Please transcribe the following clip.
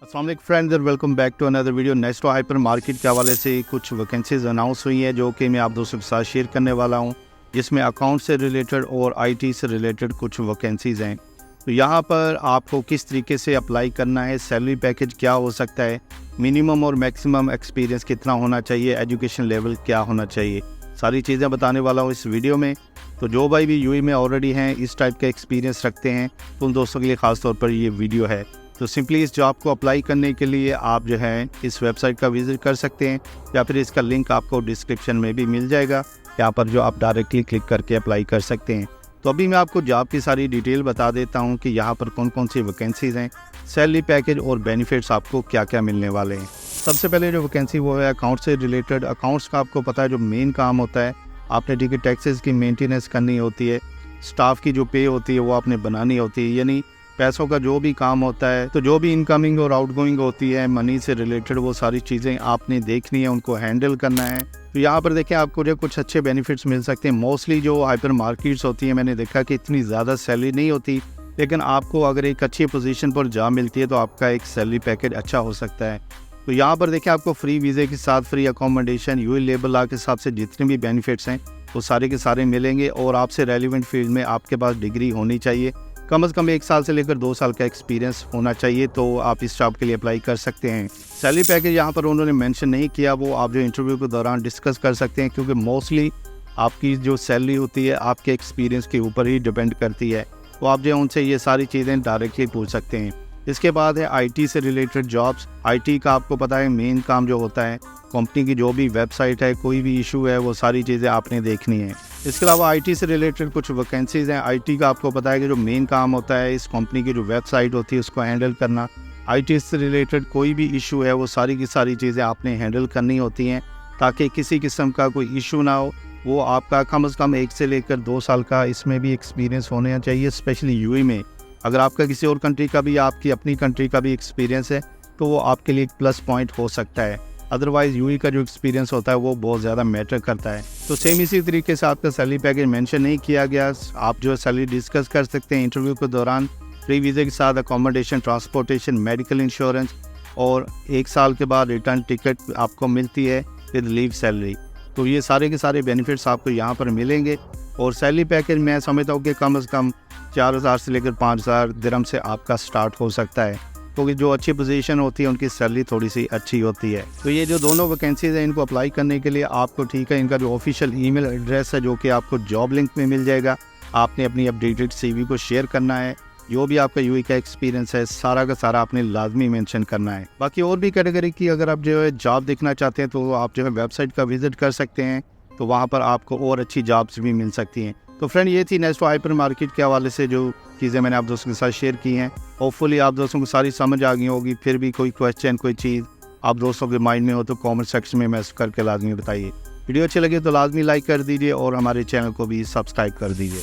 अस्सलाम वालेकुम friends, welcome back to another video. Nesto hypermarket के हवाले से कुछ वैकेंसीज अनाउंस हुई हैं जो कि मैं आप दोस्तों के साथ शेयर करने वाला हूं, जिसमें अकाउंट से रिलेटेड और आईटी से रिलेटेड कुछ वैकेंसीज हैं। तो यहां पर आपको किस तरीके से अप्लाई करना है, सैलरी पैकेज क्या हो सकता है, मिनिमम और मैक्सिमम एक्सपीरियंस कितना होना चाहिए, एजुकेशन लेवल क्या होना चाहिए, सारी चीज़ें बताने वाला हूँ इस वीडियो में। तो जो भाई भी यूएई में ऑलरेडी हैं, इस टाइप का एक्सपीरियंस रखते हैं, तो उन दोस्तों के लिए ख़ास तौर पर ये वीडियो है। तो सिंपली इस जॉब को अप्लाई करने के लिए आप जो है इस वेबसाइट का विज़िट कर सकते हैं, या फिर इसका लिंक आपको डिस्क्रिप्शन में भी मिल जाएगा। यहाँ पर जो आप डायरेक्टली क्लिक करके अप्लाई कर सकते हैं। तो अभी मैं आपको जॉब की सारी डिटेल बता देता हूँ कि यहाँ पर कौन कौन सी वैकेंसीज़ हैं, सैलरी पैकेज और बेनिफिट्स आपको क्या क्या मिलने वाले हैं। सबसे पहले जो वैकेंसी वो है अकाउंट से रिलेटेड। अकाउंट्स का आपको पता है जो मेन काम होता है, आपने ठीक है टैक्सेस की मेंटेनेंस करनी होती है, स्टाफ की जो पे होती है वो आपने बनानी होती है, यानी पैसों का जो भी काम होता है, तो जो भी इनकमिंग और आउटगोइंग होती है मनी से रिलेटेड, वो सारी चीज़ें आपने देखनी है, उनको हैंडल करना है। तो यहाँ पर देखिए आपको जो कुछ अच्छे बेनिफिट्स मिल सकते हैं। मोस्टली जो हाइपर मार्केट्स होती हैं, मैंने देखा कि इतनी ज़्यादा सैलरी नहीं होती, लेकिन आपको अगर एक अच्छी पोजीशन पर जॉब मिलती है तो आपका एक सैलरी पैकेज अच्छा हो सकता है। तो यहाँ पर देखिए आपको फ्री वीज़े के साथ free accommodation, UAE labour law के हिसाब से जितने भी बेनिफिट्स हैं वो सारे के सारे मिलेंगे। और आपसे रेलिवेंट फील्ड में आपके पास डिग्री होनी चाहिए, कम से कम 1 साल से लेकर 2 साल का एक्सपीरियंस होना चाहिए, तो आप इस जॉब के लिए अप्लाई कर सकते हैं। सैलरी पैकेज यहाँ पर उन्होंने मेंशन नहीं किया, वो आप जो इंटरव्यू के दौरान डिस्कस कर सकते हैं, क्योंकि मोस्टली आपकी जो सैलरी होती है आपके एक्सपीरियंस के ऊपर ही डिपेंड करती है। तो आप जो उनसे ये सारी चीज़ें डायरेक्टली पूछ सकते हैं। इसके बाद है आईटी से रिलेटेड जॉब्स। आईटी का आपको पता है मेन काम जो होता है, कंपनी की जो भी वेबसाइट है, कोई भी इशू है, वो सारी चीज़ें आपने देखनी है। इसके अलावा आईटी से रिलेटेड कुछ वैकेंसीज़ हैं। आईटी का आपको पता है कि जो मेन काम होता है इस कंपनी की जो वेबसाइट होती है उसको हैंडल करना। आईटी से रिलेटेड कोई भी इशू है वो सारी की सारी चीज़ें आपने हैंडल करनी होती हैं, ताकि किसी किस्म का कोई इशू ना हो। वो आपका कम से कम 1 से लेकर 2 साल का इसमें भी एक्सपीरियंस होना चाहिए, स्पेशली यूएई में। अगर आपका किसी और कंट्री का भी, आपकी अपनी कंट्री का भी एक्सपीरियंस है तो वो आपके लिए एक प्लस पॉइंट हो सकता है। अदरवाइज़ यूएई का जो एक्सपीरियंस होता है वो बहुत ज़्यादा मैटर करता है। तो सेम इसी तरीके से आपका सैलरी पैकेज मेंशन नहीं किया गया, आप जो है सैलरी डिस्कस कर सकते हैं इंटरव्यू के दौरान। फ्री वीज़े के साथ अकोमोडेशन, ट्रांसपोर्टेशन, मेडिकल इंश्योरेंस, और 1 साल के बाद रिटर्न टिकट आपको मिलती है विद लीव सैलरी। तो ये सारे के सारे बेनिफिट्स आपको यहाँ पर मिलेंगे। और सैलरी पैकेज मैं समझता हूँ कि कम से कम 4,000 से लेकर 5,000 दिरहम से आपका स्टार्ट हो सकता है, क्योंकि जो अच्छी पोजीशन होती है उनकी सैलरी थोड़ी सी अच्छी होती है। तो ये जो दोनों वैकेंसीज हैं इनको अप्लाई करने के लिए आपको ठीक है इनका जो ऑफिशियल ईमेल एड्रेस है, जो कि आपको जॉब लिंक में मिल जाएगा, आपने अपनी अपडेटेड सीवी को शेयर करना है। जो भी आपका यूएई का एक्सपीरियंस है सारा का सारा आपने लाजमी मेंशन करना है। बाकी और भी कैटेगरी की अगर आप जो है जॉब देखना चाहते हैं तो आप जो है वेबसाइट का विजिट कर सकते हैं, तो वहाँ पर आपको और अच्छी जॉब्स भी मिल सकती हैं। तो फ्रेंड ये थी नेस्टो हाइपर मार्केट के हवाले से जो चीज़ें मैंने आप दोस्तों के साथ शेयर की हैं। होपफुली आप दोस्तों को सारी समझ आ गई होगी। फिर भी कोई क्वेश्चन, कोई चीज़ आप दोस्तों के माइंड में हो तो कमेंट सेक्शन में मैसेज करके लाजमी बताइए। वीडियो अच्छी लगे तो लाजमी लाइक कर दीजिए और हमारे चैनल को भी सब्सक्राइब कर दीजिए।